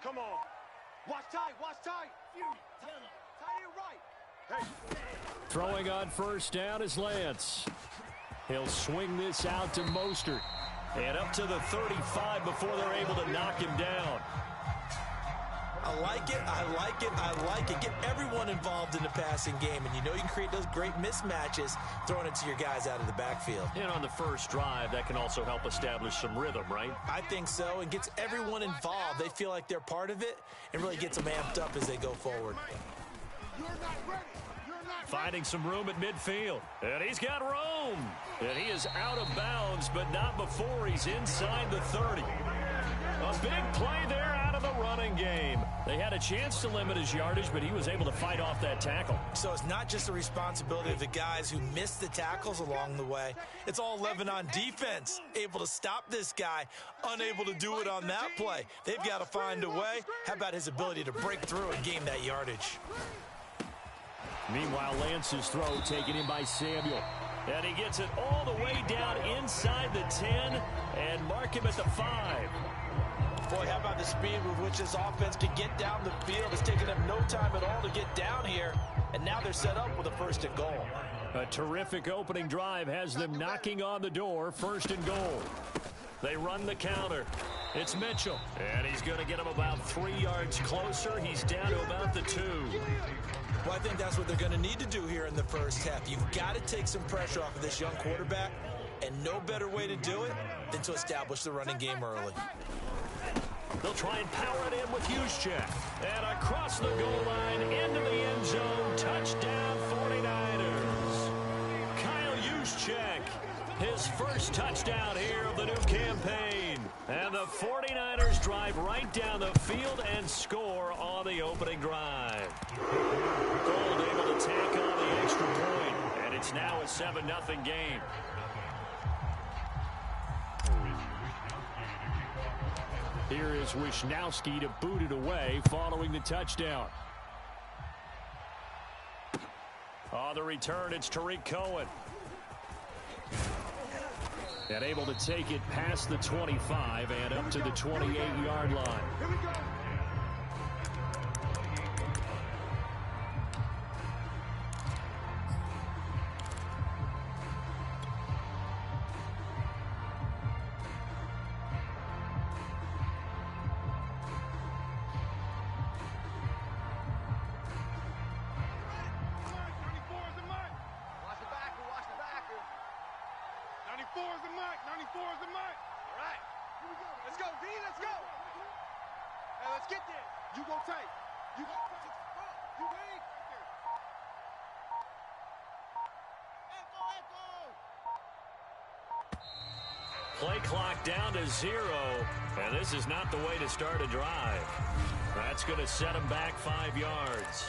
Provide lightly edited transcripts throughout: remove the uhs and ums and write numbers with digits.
Come on. Watch tight, watch tight. Tight and right. Hey. Throwing on first down is Lance. He'll swing this out to Mostert. And up to the 35 before they're able to knock him down. I like it, I like it, I like it. Get everyone involved in the passing game, and you know you can create those great mismatches throwing it to your guys out of the backfield. And on the first drive, that can also help establish some rhythm, right? I think so, and gets everyone involved. They feel like they're part of it, and really gets them amped up as they go forward. You're not ready. Finding some room at midfield. And he's got room. And he is out of bounds, but not before he's inside the 30. A big play there out of the running game. They had a chance to limit his yardage, but he was able to fight off that tackle. So it's not just the responsibility of the guys who missed the tackles along the way. It's all 11 on defense. Able to stop this guy, unable to do it on that play. They've got to find a way. How about his ability to break through and gain that yardage? Meanwhile, Lance's throw taken in by Samuel. And he gets it all the way down inside the 10 and mark him at the 5. Boy, how about the speed with which this offense can get down the field? It's taken them no time at all to get down here. And now they're set up with a 1st and goal. A terrific opening drive has them knocking on the door, 1st and goal. They run the counter. It's Mitchell. And he's going to get him about 3 yards closer. He's down to about the 2. Well, I think that's what they're going to need to do here in the first half. You've got to take some pressure off of this young quarterback, and no better way to do it than to establish the running game early. They'll try and power it in with Juszczyk. And across the goal line, into the end zone, touchdown 49ers. Kyle Juszczyk, his first touchdown here of the new campaign. And the 49ers drive right down the field and score on the opening drive. Gold able to tack on the extra point, and it's now a 7-0 game. Here is Wisnowski to boot it away following the touchdown. On the return, it's Tariq Cohen. And able to take it past the 25 and up to the 28-yard line. Here we go. Play clock down to 0, and this is not the way to start a drive. That's going to set them back 5 yards.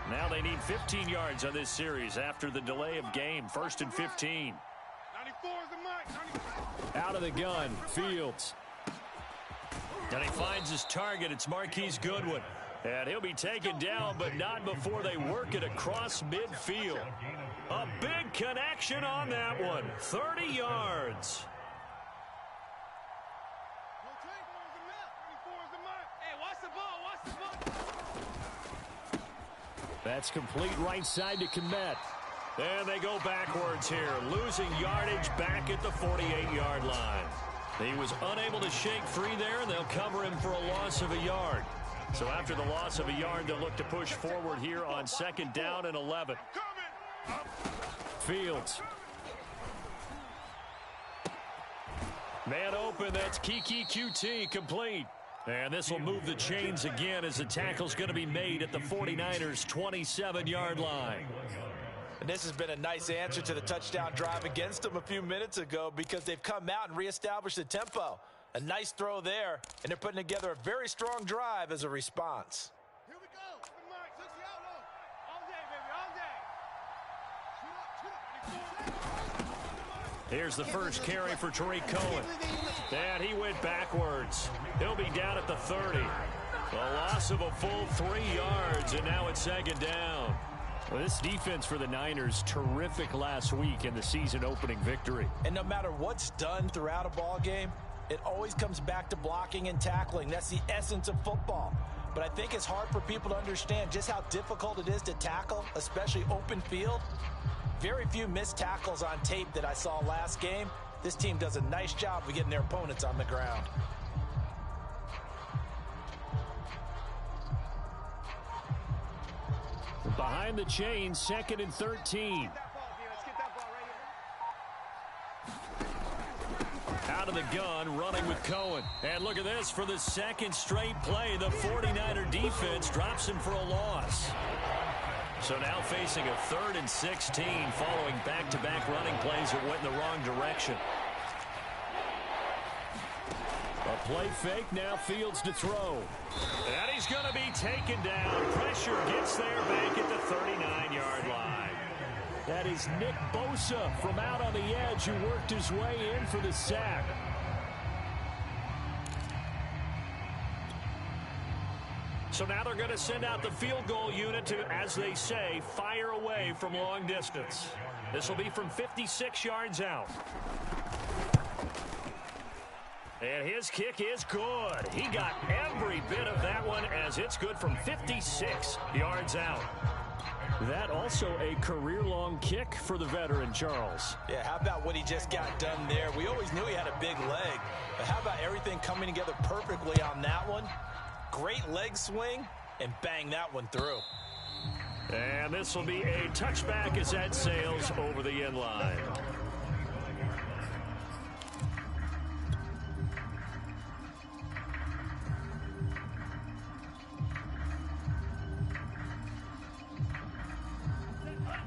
Now they need 15 yards on this series after the delay of game. 1st and 15. 94 is the mark. Out of the gun, Fields. And he finds his target. It's Marquise Goodwin. And he'll be taken down, but not before they work it across midfield. A big connection on that one. 30 yards. That's complete right side to Kmet. And they go backwards here, losing yardage back at the 48-yard line. He was unable to shake free there, and they'll cover him for a loss of a yard. So after the loss of a yard, they'll look to push forward here on 2nd down and 11. Fields. Man open, that's Kiki QT, complete. And this will move the chains again as the tackle's going to be made at the 49ers' 27-yard line. And this has been a nice answer to the touchdown drive against them a few minutes ago because they've come out and reestablished the tempo. A nice throw there, and they're putting together a very strong drive as a response. Here we go. All day, baby, all day. Here's the first carry for Tariq Cohen. And he went backwards. He'll be down at the 30. A loss of a full 3 yards, and now it's 2nd down. Well, this defense for the Niners, terrific last week in the season-opening victory. And no matter what's done throughout a ball game, It always comes back to blocking and tackling. That's the essence of football. But I think it's hard for people to understand just how difficult it is to tackle, especially open field. Very few missed tackles on tape that I saw last game. This team does a nice job of getting their opponents on the ground. Behind the chain, 2nd and 13. Out of the gun, running with Cohen. And look at this, for the second straight play, the 49er defense drops him for a loss. So now facing a 3rd and 16 following back-to-back running plays that went in the wrong direction. A play fake, now Fields to throw. And he's going to be taken down. Pressure gets there back at the 39-yard line. That is Nick Bosa from out on the edge who worked his way in for the sack. So now they're going to send out the field goal unit to, as they say, fire away from long distance. This will be from 56 yards out. And his kick is good. He got every bit of that one as it's good from 56 yards out. That also a career-long kick for the veteran, Charles. Yeah, how about what he just got done there? We always knew he had a big leg, but how about everything coming together perfectly on that one? Great leg swing, and bang that one through. And this will be a touchback as that sails over the end line.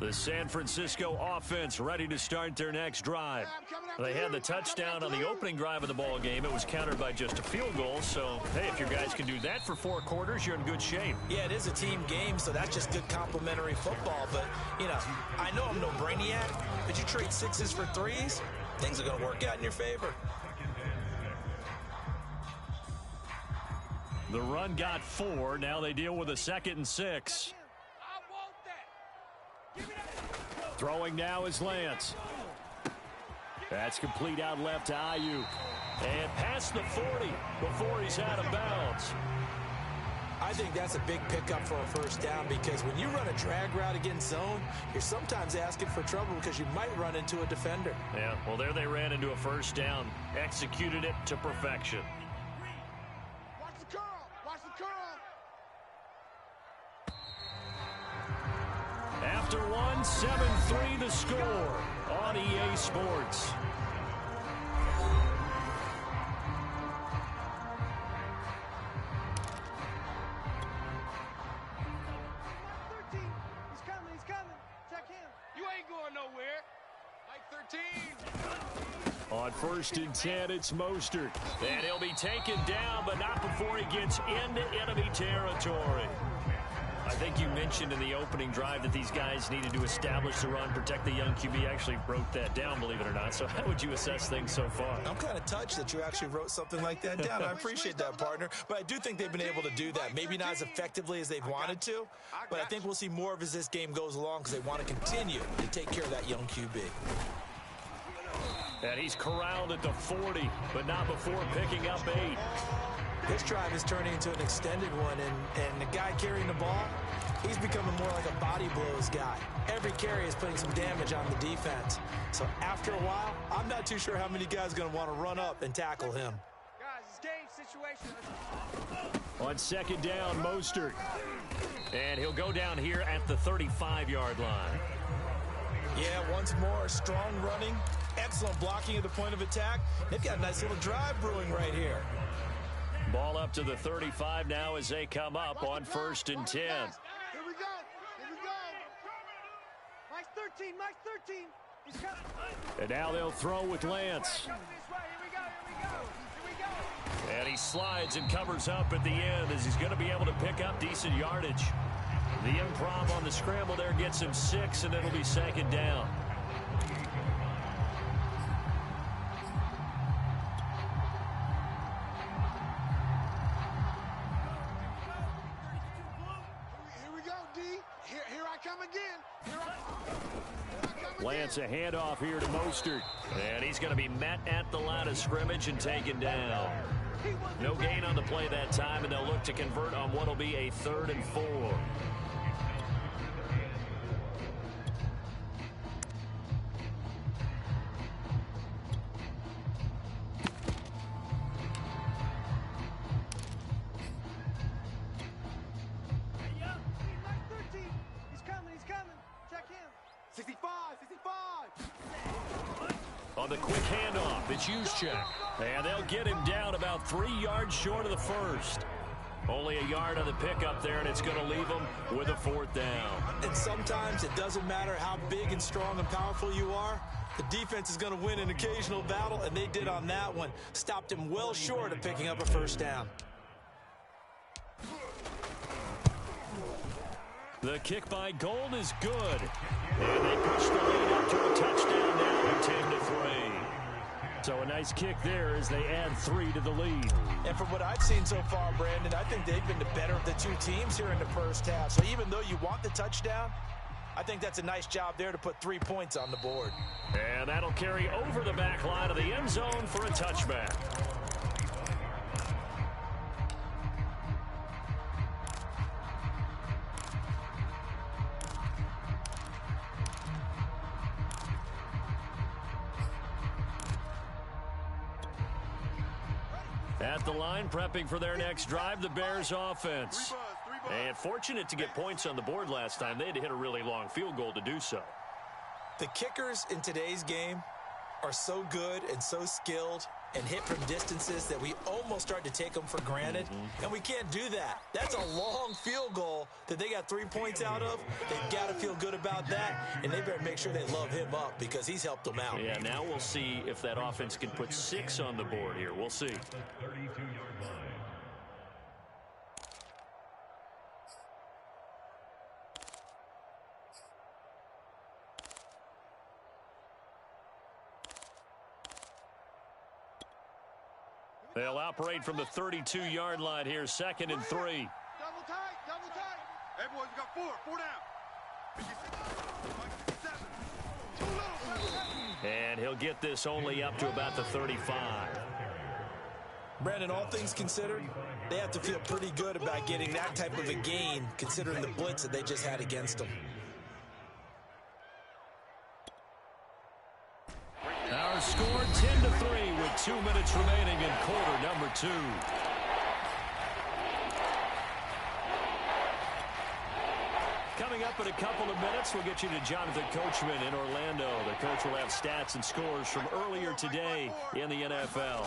The San Francisco offense ready to start their next drive. They had the touchdown on the opening drive of the ball game. It was countered by just a field goal. So, hey, if your guys can do that for 4 quarters, you're in good shape. Yeah, it is a team game, so that's just good complimentary football. But, you know, I know I'm no brainiac, but you trade 6s for 3s, things are going to work out in your favor. The run got 4. Now they deal with a 2nd and 6. Throwing now is Lance. That's complete out left to Ayuk. And past the 40 before he's out of bounds. I think that's a big pickup for a first down because when you run a drag route against zone, you're sometimes asking for trouble because you might run into a defender. Yeah, well, there they ran into a first down. Executed it to perfection. Watch the curl. Watch the curl. After one, 7-3 the score on EA Sports. He's coming. Check him. You ain't going nowhere. Mike 13. On 1st and 10, it's Mostert. And he'll be taken down, but not before he gets into enemy territory. I think you mentioned in the opening drive that these guys needed to establish the run, protect the young QB. I actually wrote that down, believe it or not. So how would you assess things so far? I'm kind of touched that you actually wrote something like that down. I appreciate that, partner. But I do think they've been able to do that. Maybe not as effectively as they've wanted to, but I think we'll see more of as this game goes along because they want to continue to take care of that young QB. And he's corralled at the 40, but not before picking up 8. This drive is turning into an extended one, and the guy carrying the ball, he's becoming more like a body blows guy. Every carry is putting some damage on the defense. So after a while, I'm not too sure how many guys are going to want to run up and tackle him. Guys, it's game situation. On 2nd down, Mostert. And he'll go down here at the 35-yard line. Yeah, once more, strong running, excellent blocking at the point of attack. They've got a nice little drive brewing right here. Ball up to the 35 now as they come up on 1st and 10. Here we go. Mike's 13. Mike's 13. He's coming. And now they'll throw with Lance. Come this way. Here we go. And he slides and covers up at the end as he's going to be able to pick up decent yardage. The improv on the scramble there gets him 6, and it'll be 2nd down. Here we go, D. Here I come again. Here I come. Lance a handoff here to Mostert. And he's going to be met at the line of scrimmage and taken down. No gain on the play that time, and they'll look to convert on what will be a 3rd and 4. On the quick handoff, it's Juszczyk. And they'll get him down about 3 yards short of the first. Only a yard on the pickup there, and it's going to leave him with a 4th down. And sometimes it doesn't matter how big and strong and powerful you are. The defense is going to win an occasional battle, and they did on that one. Stopped him well short of picking up a 1st down. The kick by Gold is good. And they push the lead up to a touchdown now at 10-3. So a nice kick there as they add 3 to the lead. And from what I've seen so far, Brandon, I think they've been the better of the 2 teams here in the first half. So even though you want the touchdown, I think that's a nice job there to put 3 points on the board. And that'll carry over the back line of the end zone for a touchback. At the line, prepping for their next drive, the Bears offense. And fortunate to get points on the board last time. They had to hit a really long field goal to do so. The kickers in today's game are so good and so skilled and hit from distances that we almost start to take them for granted. And we can't do that. That's a long field goal that they got 3 points out of. They've got to feel good about that, and they better make sure they love him up because he's helped them out. Yeah, now we'll see if that offense can put 6 on the board here. We'll see. They'll operate from the 32-yard line here, 2nd and 3. Double tight, double tight. Hey, boys, we got 4 down. And he'll get this only up to about the 35. Brandon, all things considered, they have to feel pretty good about getting that type of a gain considering the blitz that they just had against them. Our score 10-3 with 2 minutes remaining in quarter number 2. Coming up in a couple of minutes, we'll get you to Jonathan Coachman in Orlando. The coach will have stats and scores from earlier today in the NFL.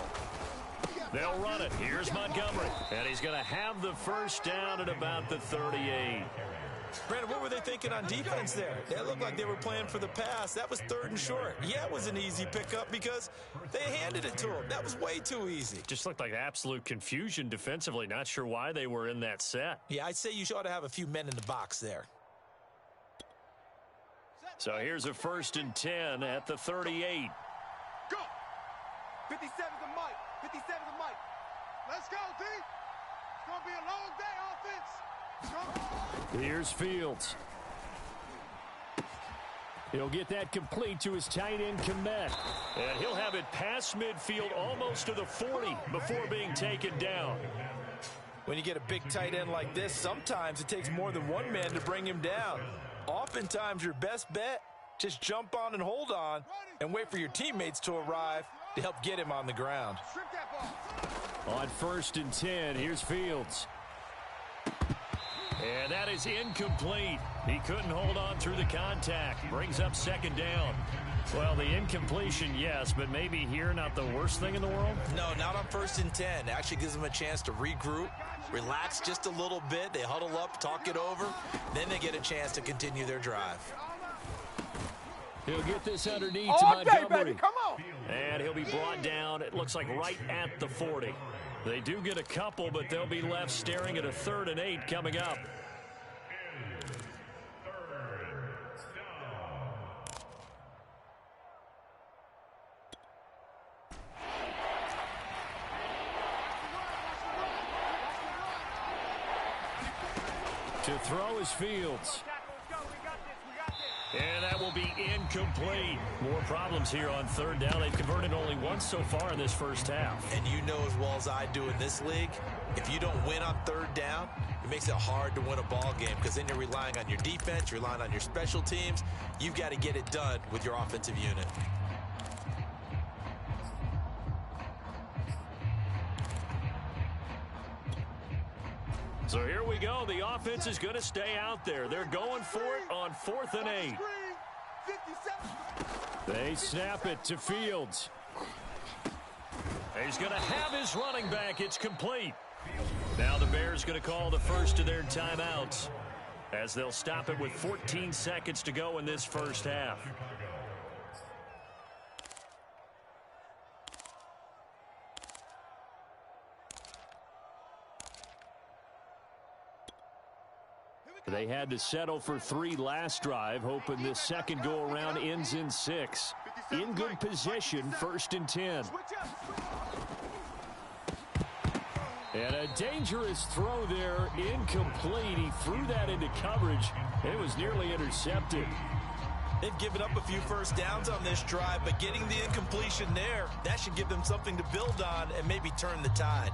They'll run it. Here's Montgomery. And he's going to have the 1st down at about the 38. Brandon, what were they thinking on defense there? They looked like they were playing for the pass. That was 3rd and short. Yeah, it was an easy pickup because they handed it to him. That was way too easy. Just looked like absolute confusion defensively. Not sure why they were in that set. Yeah, I'd say you ought to have a few men in the box there. So here's a 1st and 10 at the 38. Go! 57's the mic. 57's the mic. Let's go, D. It's going to be a long day, offense. Here's Fields. He'll get that complete to his tight end, Kmet. And he'll have it past midfield almost to the 40 before being taken down. When you get a big tight end like this, sometimes it takes more than one man to bring him down. Oftentimes, your best bet, just jump on and hold on and wait for your teammates to arrive to help get him on the ground. On 1st and 10, here's Fields. And that is incomplete. He couldn't hold on through the contact. Brings up 2nd down. Well, the incompletion, yes, but maybe here not the worst thing in the world? No, not on 1st and 10. It actually gives them a chance to regroup, relax just a little bit. They huddle up, talk it over. Then they get a chance to continue their drive. He'll get this underneath to Montgomery. Baby, come on. And he'll be brought down, it looks like right at the 40. They do get a couple, but they'll be left staring at a 3rd and 8 coming up. To throw is Fields. And that will be incomplete. More problems here on third down. They've converted only once so far in this first half. And you know as well as I do in this league, if you don't win on third down, it makes it hard to win a ball game because then you're relying on your defense, you're relying on your special teams. You've got to get it done with your offensive unit. So here we go. The offense is going to stay out there. They're going for it on 4th and 8. They snap it to Fields. He's going to have his running back. It's complete. Now the Bears going to call the first of their timeouts as they'll stop it with 14 seconds to go in this first half. They had to settle for 3 last drive, hoping this second go-around ends in 6. In good position, 1st and 10. And a dangerous throw there, incomplete. He threw that into coverage. It was nearly intercepted. They've given up a few first downs on this drive, but getting the incompletion there, that should give them something to build on and maybe turn the tide.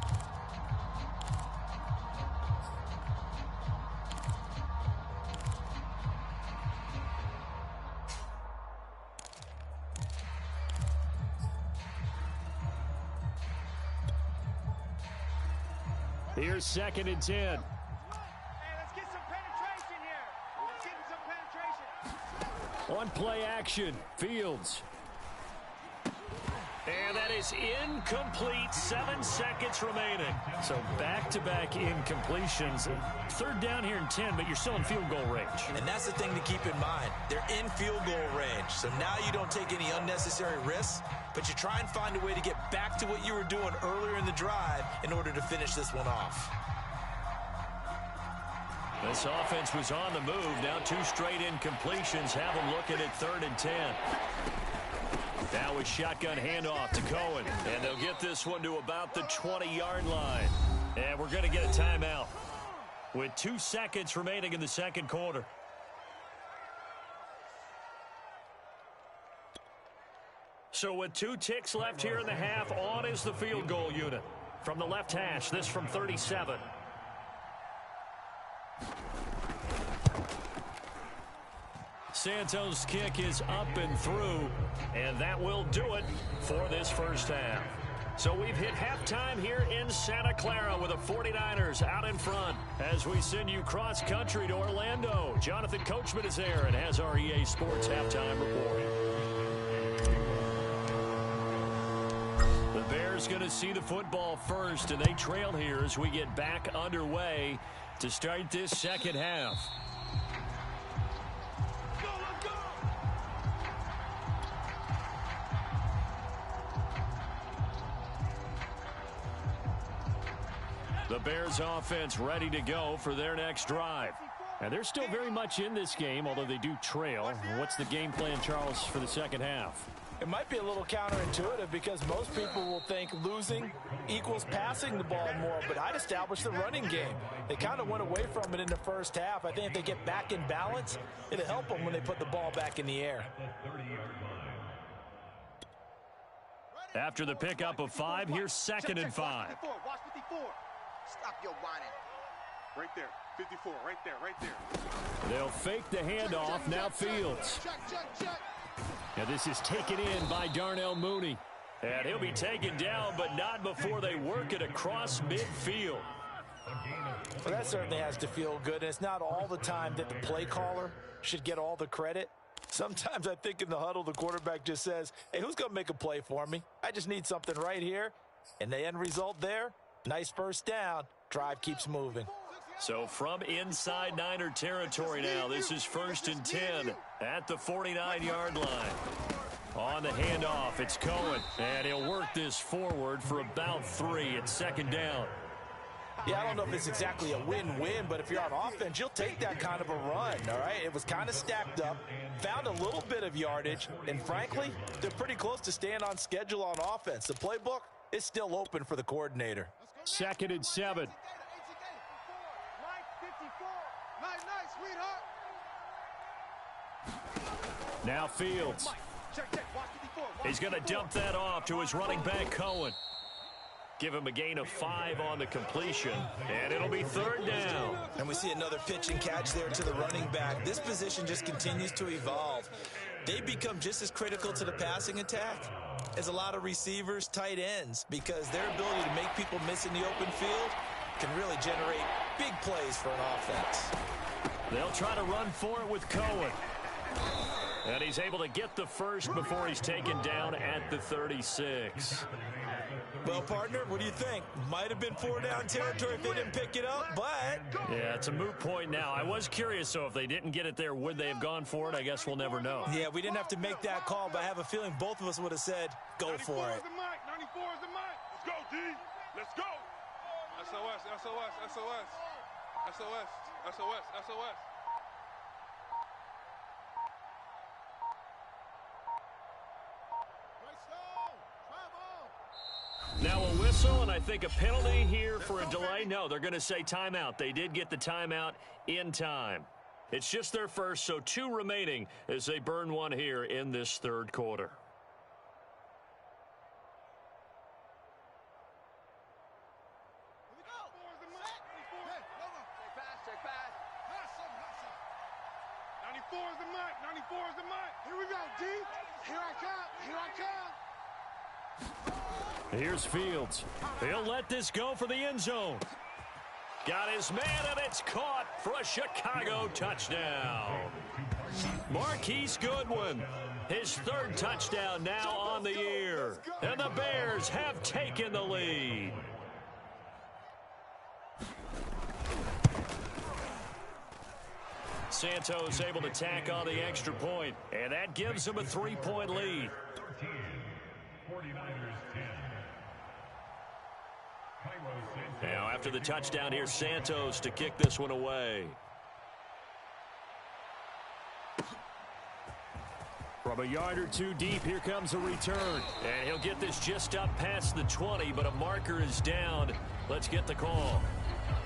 Here's 2nd and 10. Hey, let's get some penetration here. Let's get some penetration. On play action, Fields. And that is incomplete. 7 seconds remaining. So back-to-back incompletions. 3rd down here and 10, but you're still in field goal range. And that's the thing to keep in mind. They're in field goal range. So now you don't take any unnecessary risks, but you try and find a way to get back to what you were doing earlier in the drive in order to finish this one off. This offense was on the move. Now 2 straight incompletions have them looking at 3rd and 10. Now a shotgun handoff to Cohen. And they'll get this one to about the 20-yard line. And we're going to get a timeout with 2 seconds remaining in the second quarter. So with 2 ticks left here in the half, on is the field goal unit. From the left hash, this from 37. Santos' kick is up and through, and that will do it for this first half. So we've hit halftime here in Santa Clara with the 49ers out in front as we send you cross-country to Orlando. Jonathan Coachman is there and has our EA Sports halftime report. The Bears going to see the football first, and they trail here as we get back underway to start this second half. The Bears offense ready to go for their next drive. And they're still very much in this game, although they do trail. What's the game plan, Charles, for the second half? It might be a little counterintuitive because most people will think losing equals passing the ball more, but I'd establish the running game. They kind of went away from it in the first half. I think if they get back in balance, it'll help them when they put the ball back in the air. After the pickup of 5, here's 2nd and 5. Watch 54. Stop your whining. Right there. 54. Right there. Right there. They'll fake the handoff. Now Fields. Check. Now this is taken in by Darnell Mooney. And he'll be taken down, but not before they work it across midfield. Well, that certainly has to feel good. And it's not all the time that the play caller should get all the credit. Sometimes I think in the huddle, the quarterback just says, hey, who's going to make a play for me? I just need something right here. And the end result there, nice first down. Drive keeps moving. So from inside Niner territory now, this is 1st and 10 at the 49-yard line. On the handoff, it's Cohen, and he'll work this forward for about 3. It's 2nd down. Yeah, I don't know if it's exactly a win-win, but if you're on offense, you'll take that kind of a run, all right? It was kind of stacked up, found a little bit of yardage, and frankly, they're pretty close to staying on schedule on offense. The playbook is still open for the coordinator. 2nd and 7. Nice, sweetheart. Now Fields. He's going to dump that off to his running back, Cohen. Give him a gain of 5 on the completion, and it'll be 3rd down. And we see another pitch and catch there to the running back. This position just continues to evolve. They become just as critical to the passing attack as a lot of receivers, tight ends, because their ability to make people miss in the open field can really generate big plays for an offense. They'll try to run for it with Cohen. And he's able to get the first before he's taken down at the 36. Well, partner, what do you think? Might have been 4-down territory if they didn't pick it up, but... Yeah, it's a moot point now. I was curious, so if they didn't get it there, would they have gone for it? I guess we'll never know. Yeah, we didn't have to make that call, but I have a feeling both of us would have said, go for it. 94 is the mic. 94 is the mic. Let's go, D. Let's go. SOS, SOS, SOS. SOS, SOS, SOS. Now a whistle, and I think a penalty here for a delay. No, they're going to say timeout. They did get the timeout in time. It's just their first, so 2 remaining as they burn one here in this 3rd quarter. Here we go. 94 is the mic. 94 is the mic. Here we go, D. Here I come. Here I come. Here's Fields. He'll let this go for the end zone. Got his man, and it's caught for a Chicago touchdown. Marquise Goodwin, his 3rd touchdown now on the year. And the Bears have taken the lead. Santos able to tack on the extra point, and that gives him a 3-point lead. Now, after the touchdown, here's Santos to kick this one away. From a yard or 2 deep, here comes a return. And he'll get this just up past the 20, but a marker is down. Let's get the call.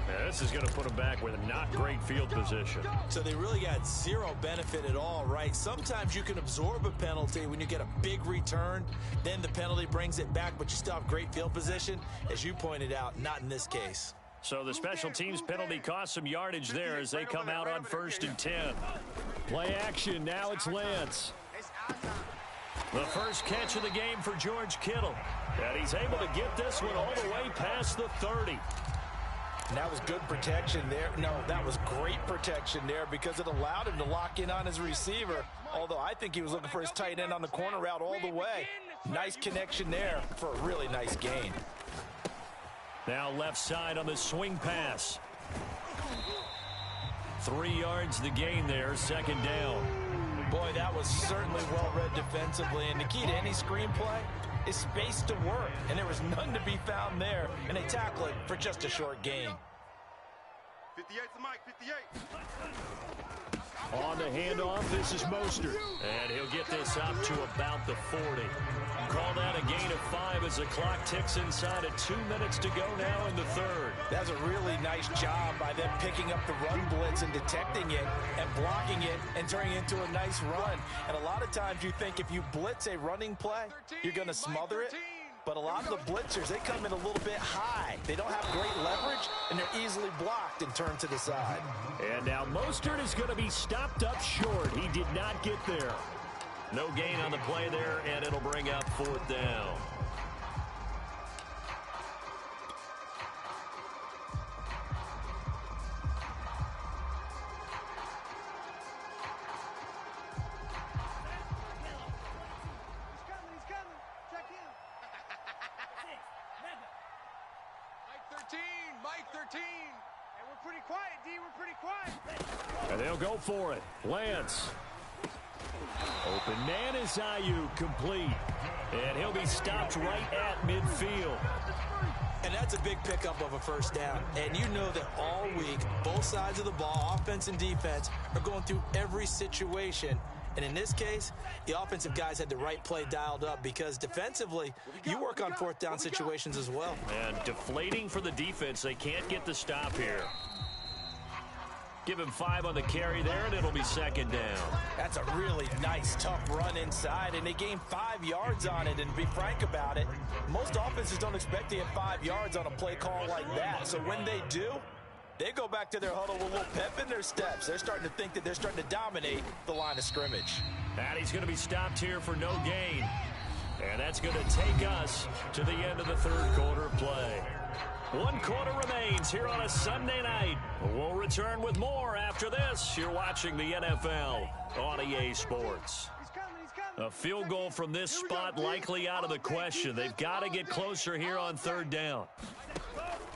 Now, this is going to put him back with a not great field position. So they really got 0 benefit at all, right? Sometimes you can absorb a penalty when you get a big return. Then the penalty brings it back, but you still have great field position. As you pointed out, not in this case. So the special teams penalty cost some yardage there as they come out on 1st and 10. Play action. Now it's Lance. The first catch of the game for George Kittle. And he's able to get this one all the way past the 30. And that was good protection there. No, that was great protection there because it allowed him to lock in on his receiver. Although I think he was looking for his tight end on the corner route all the way. Nice connection there for a really nice gain. Now left side on the swing pass. 3 yards the gain there, 2nd down. Boy, that was certainly well-read defensively. And the key to any screenplay is space to work. And there was none to be found there. And they tackle it for just a short gain. 58's the mic. 58. On the handoff, this is Mostert. And he'll get this up to about the 40. Call that a gain of 5 as the clock ticks inside of 2 minutes to go now in the 3rd. That's a really nice job by them picking up the run blitz and detecting it and blocking it and turning it into a nice run. And a lot of times you think if you blitz a running play, you're going to smother it. But a lot of the blitzers, they come in a little bit high. They don't have great leverage, and they're easily blocked and turned to the side. And now Mostert is going to be stopped up short. He did not get there. No gain on the play there, and it'll bring up 4th down. He's coming. Check in. Mike 13. And we're pretty quiet, D. We're pretty quiet. And they'll go for it. Lance. Open man is Ayuk, complete. And he'll be stopped right at midfield. And that's a big pickup of a 1st down. And you know that all week, both sides of the ball, offense and defense, are going through every situation. And in this case, the offensive guys had the right play dialed up because defensively, you work on 4th down situations as well. And deflating for the defense. They can't get the stop here. Give him 5 on the carry there, and it'll be second down. That's a really nice, tough run inside, and they gained 5 yards on it. And to be frank about it, most offenses don't expect to get 5 yards on a play call like that. So when they do, they go back to their huddle with a little pep in their steps. They're starting to think that they're starting to dominate the line of scrimmage. And he's going to be stopped here for no gain. And that's going to take us to the end of the third quarter play. 1 quarter remains here on a Sunday night. We'll return with more after this. You're watching the NFL on EA Sports. A field goal from this spot likely out of the question. They've got to get closer here on third down.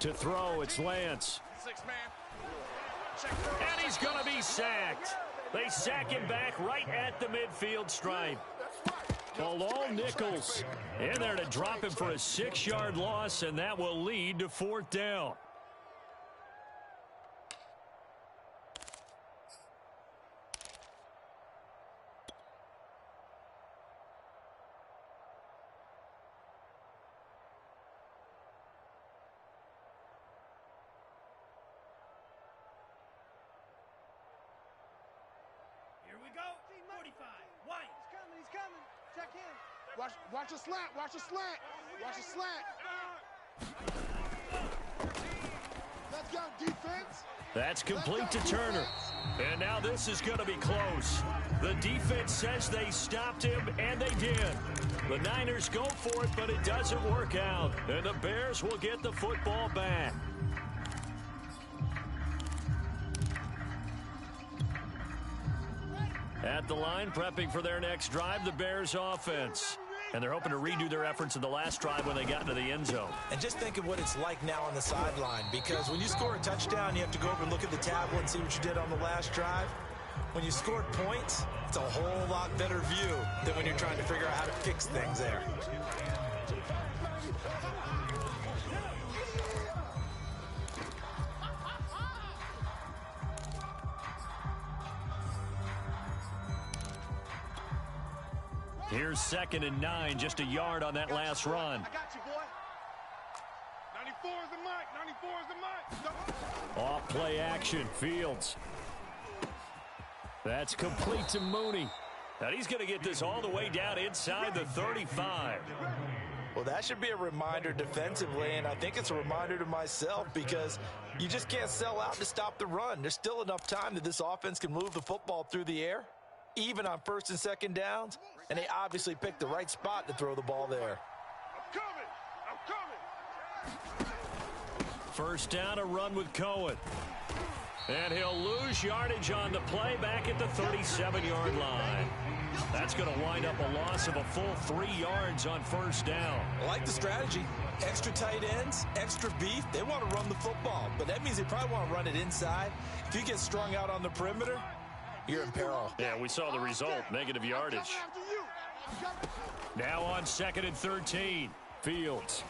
To throw, it's Lance. And he's going to be sacked. They sack him back right at the midfield stripe. Bilal Nichols in there to drop him for a 6-yard loss, and that will lead to 4th down. Here we go. 45. White. He's coming. Check in. Watch a slant. Watch a slant. Watch a slant. Let's go, defense. That's complete to Turner. And now this is going to be close. The defense says they stopped him, and they did. The Niners go for it, but it doesn't work out. And the Bears will get the football back. At the line, prepping for their next drive, the Bears offense. And they're hoping to redo their efforts in the last drive when they got into the end zone. And just think of what it's like now on the sideline, because when you score a touchdown, you have to go over and look at the tablet and see what you did on the last drive. When you scored points, it's a whole lot better view than when you're trying to figure out how to fix things there. Here's 2nd and 9, just a yard on that last run. I got you, boy. 94 is the mic. 94 is the mic. Off play action, Fields. That's complete to Mooney. And he's going to get this all the way down inside the 35. Well, that should be a reminder defensively, and I think it's a reminder to myself, because you just can't sell out to stop the run. There's still enough time that this offense can move the football through the air, even on 1st and 2nd downs, and they obviously picked the right spot to throw the ball there. I'm coming. 1st down, a run with Cohen. And he'll lose yardage on the play back at the 37-yard line. That's going to wind up a loss of a full 3 yards on 1st down. I like the strategy. Extra tight ends, extra beef. They want to run the football, but that means they probably want to run it inside. If you get strung out on the perimeter, you're in peril. Yeah, we saw the result, negative yardage. Now on 2nd and 13, Fields.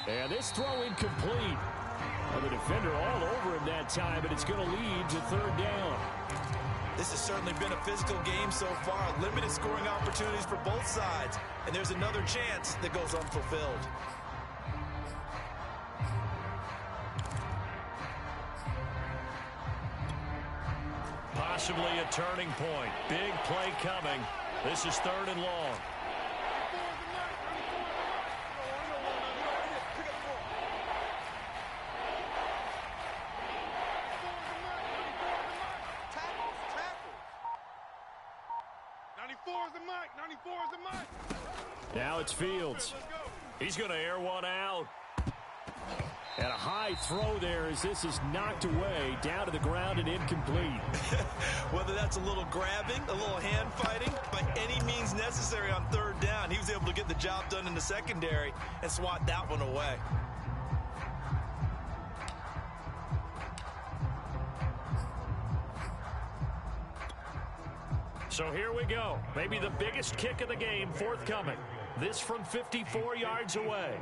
And this throw incomplete. Well, the defender all over him that time, but it's going to lead to 3rd down. This has certainly been a physical game so far. Limited scoring opportunities for both sides, and there's another chance that goes unfulfilled. Possibly a turning point. Big play coming. This is 3rd and long. Now it's Fields. He's going to air one out. And a high throw there as this is knocked away, down to the ground and incomplete. Whether that's a little grabbing, a little hand fighting, by any means necessary on 3rd down, he was able to get the job done in the secondary and swat that one away. So here we go. Maybe the biggest kick of the game forthcoming. This from 54 yards away.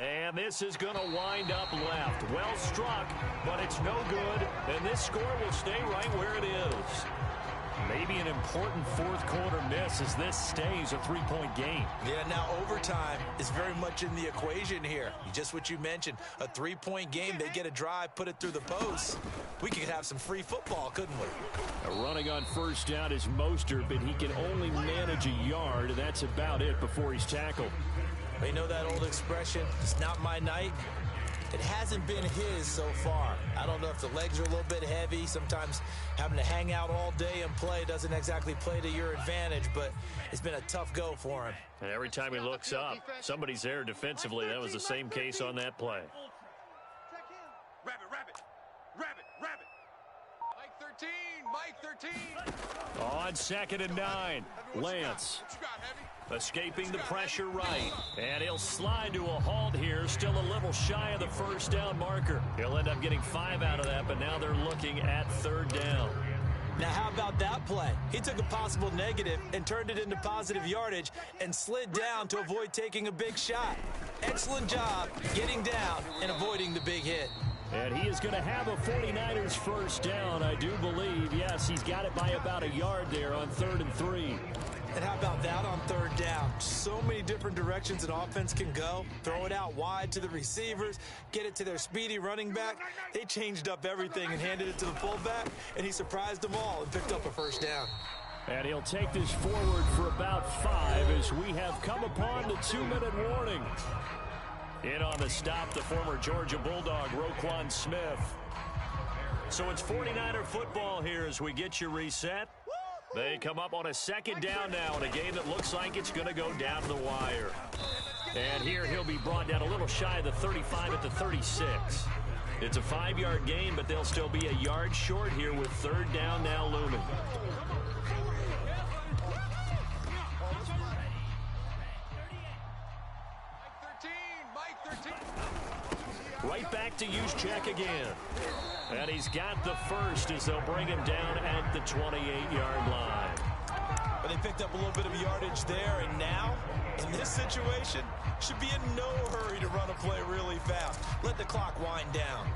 And this is going to wind up left. Well struck, but it's no good. And this score will stay right where it is. Maybe an important fourth quarter miss as this stays a three-point game. Yeah, now overtime is very much in the equation here. Just what you mentioned, a three-point game. They get a drive, put it through the post. We could have some free football, couldn't we? Running on first down is Mostert, but he can only manage a yard, and that's about it before he's tackled. You know that old expression, it's not my night? It hasn't been his so far. I don't know if the legs are a little bit heavy. Sometimes having to hang out all day and play doesn't exactly play to your advantage, but it's been a tough go for him. And every time he looks up, somebody's there defensively. That was the same case on that play. Rabbit, rabbit, rabbit, rabbit. Mike 13. On 2nd and 9, Lance. Escaping the pressure right. And he'll slide to a halt here. Still a little shy of the first down marker. He'll end up getting 5 out of that, but now they're looking at 3rd down. Now, how about that play? He took a possible negative and turned it into positive yardage and slid down to avoid taking a big shot. Excellent job getting down and avoiding the big hit. And he is going to have a 49ers first down, I do believe. Yes, he's got it by about a yard there on 3rd and 3. And how about that on 3rd down? So many different directions an offense can go. Throw it out wide to the receivers, get it to their speedy running back. They changed up everything and handed it to the fullback, and he surprised them all and picked up a first down. And he'll take this forward for about 5 as we have come upon the 2-minute warning. In on the stop, the former Georgia Bulldog, Roquan Smith. So it's 49er football here as we get you reset. They come up on a 2nd down now in a game that looks like it's going to go down the wire. And here he'll be brought down a little shy of the 35 at the 36. It's a 5-yard gain, but they'll still be a yard short here with 3rd down now looming. Right back to Juszczyk again. And he's got the first as they'll bring him down at the 28-yard line. But they picked up a little bit of yardage there, and now, in this situation, should be in no hurry to run a play really fast. Let the clock wind down.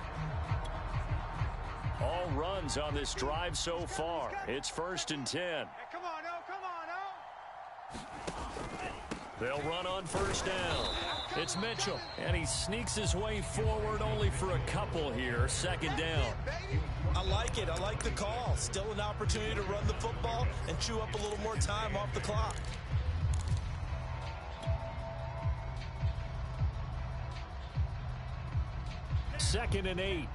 All runs on this drive so far. It's 1st and 10. Hey, come on, O, come on, O. They'll run on 1st down. It's Mitchell, and he sneaks his way forward only for a couple here. 2nd down. I like it. I like the call. Still an opportunity to run the football and chew up a little more time off the clock. Second and 8. He's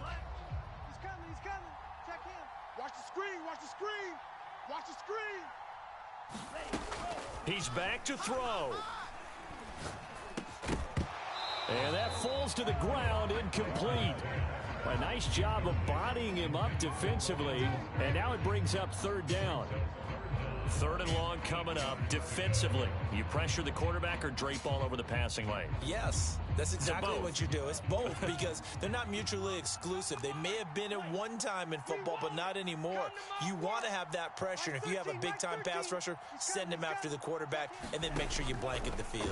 coming, he's coming. Check him. Watch the screen, watch the screen. Watch the screen. He's back to throw. And that falls to the ground, incomplete. A nice job of bodying him up defensively. And now it brings up 3rd down. 3rd and long coming up defensively. You pressure the quarterback or drape all over the passing lane? Yes, that's exactly what you do. It's both because they're not mutually exclusive. They may have been at one time in football, but not anymore. You want to have that pressure. And if you have a big-time pass rusher, send him after the quarterback and then make sure you blanket the field.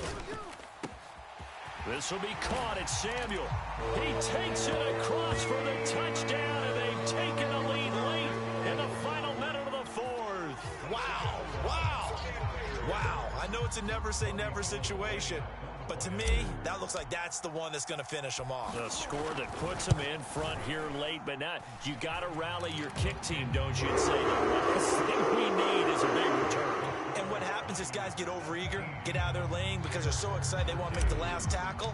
This will be caught. It's Samuel. He takes it across for the touchdown, and they've taken a lead late in the final minute of the 4th. Wow, wow, wow. I know it's a never-say-never situation, but to me, that looks like that's the one that's going to finish them off. A score that puts them in front here late, but not. You got to rally your kick team, don't you, and say the last thing we need is a big return. And what happens is guys get overeager, get out of their lane because they're so excited they want to make the last tackle.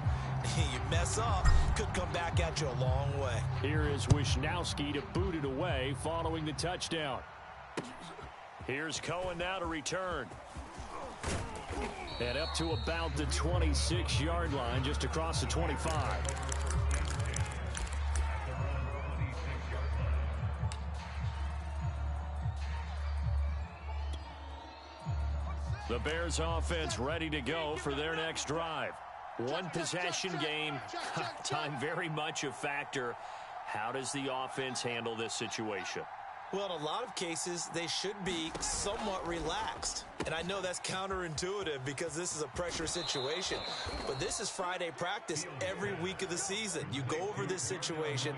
You mess up, could come back at you a long way. Here is Wisnowski to boot it away following the touchdown. Here's Cohen now to return. And up to about the 26-yard line, just across the 25. The Bears offense ready to go for their next drive. One possession game, time very much a factor. How does the offense handle this situation? Well, in a lot of cases, they should be somewhat relaxed. And I know that's counterintuitive because this is a pressure situation. But this is Friday practice every week of the season. You go over this situation,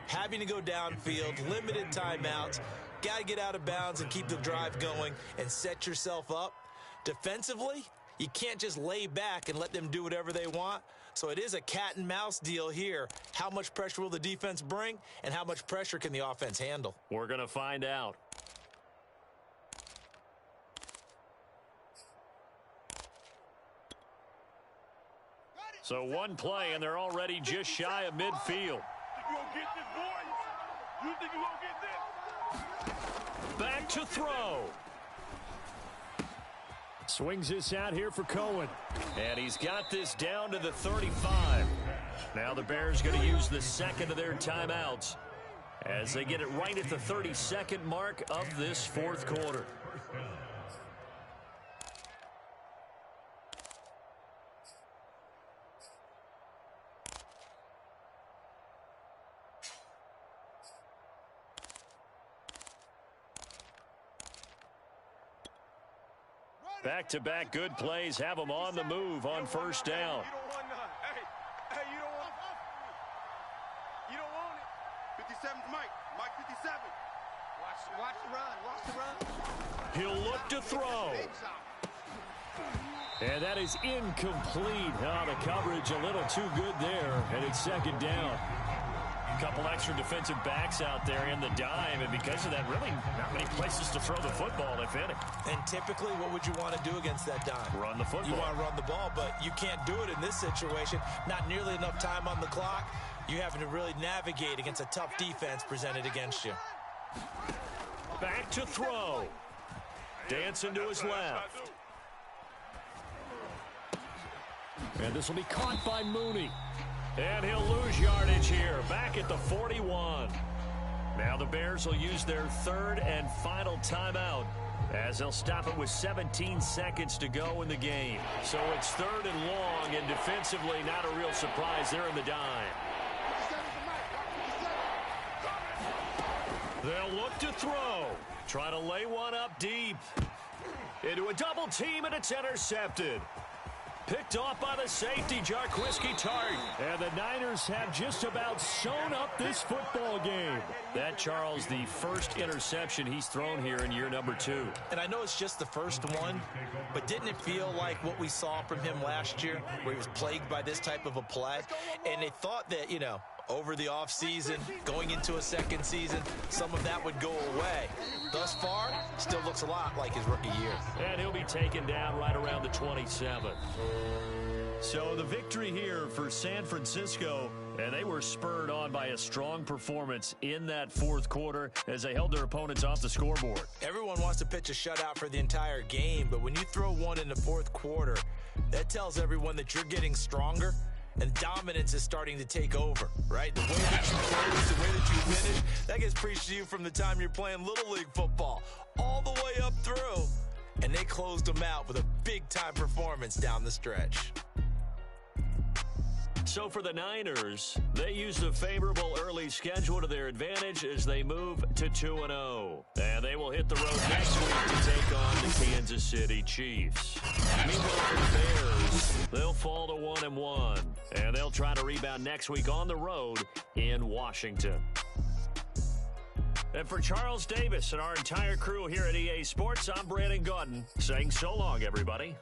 having to go downfield, limited timeouts. Got to get out of bounds and keep the drive going and set yourself up. Defensively, you can't just lay back and let them do whatever they want. So it is a cat and mouse deal here. How much pressure will the defense bring, and how much pressure can the offense handle? We're going to find out. So one play, and they're already just shy of midfield. You gonna get this, boy? You think you gonna get this? Back to throw. Swings this out here for Cohen. And he's got this down to the 35. Now the Bears going to use the second of their timeouts as they get it right at the 32nd mark of this fourth quarter. Back-to-back good plays have them on the move on first down. Hey, you don't want it. 57's Mike. Mike 57. Watch the run. He'll look to throw. And that is incomplete. Oh, the coverage a little too good there, and it's second down. A couple extra defensive backs out there in the dime, and because of that, really not many places to throw the football, if any. And typically, what would you want to do against that dime? Run the football. You want to run the ball, but you can't do it in this situation. Not nearly enough time on the clock. You having to really navigate against a tough defense presented against you. Back to throw. Dancing to his left. And this will be caught by Mooney. And he'll lose yardage here, back at the 41. Now the Bears will use their third and final timeout as they'll stop it with 17 seconds to go in the game. So it's third and long, and defensively not a real surprise there in the dime. They'll look to throw. Try to lay one up deep. Into a double team, and it's intercepted. Picked off by the safety, Jarquiski Tart. And the Niners have just about sewn up this football game. That, Charles, the first interception he's thrown here in year number 2. And I know it's just the first one, but didn't it feel like what we saw from him last year, where he was plagued by this type of a play? And they thought that, you know, over the offseason, going into a second season, some of that would go away. Thus far, still looks a lot like his rookie year. And he'll be taken down right around the 27. So the victory here for San Francisco, and they were spurred on by a strong performance in that fourth quarter as they held their opponents off the scoreboard. Everyone wants to pitch a shutout for the entire game, but when you throw one in the fourth quarter, that tells everyone that you're getting stronger. And dominance is starting to take over, right? The way that you close, the way that you finish, that gets preached to you from the time you're playing Little League football all the way up through. And they closed them out with a big-time performance down the stretch. So for the Niners, they use the favorable early schedule to their advantage as they move to 2-0. And they will hit the road next week to take on the Kansas City Chiefs. Meanwhile for the Bears, they'll fall to 1-1. And they'll try to rebound next week on the road in Washington. And for Charles Davis and our entire crew here at EA Sports, I'm Brandon Gaudin saying so long, everybody.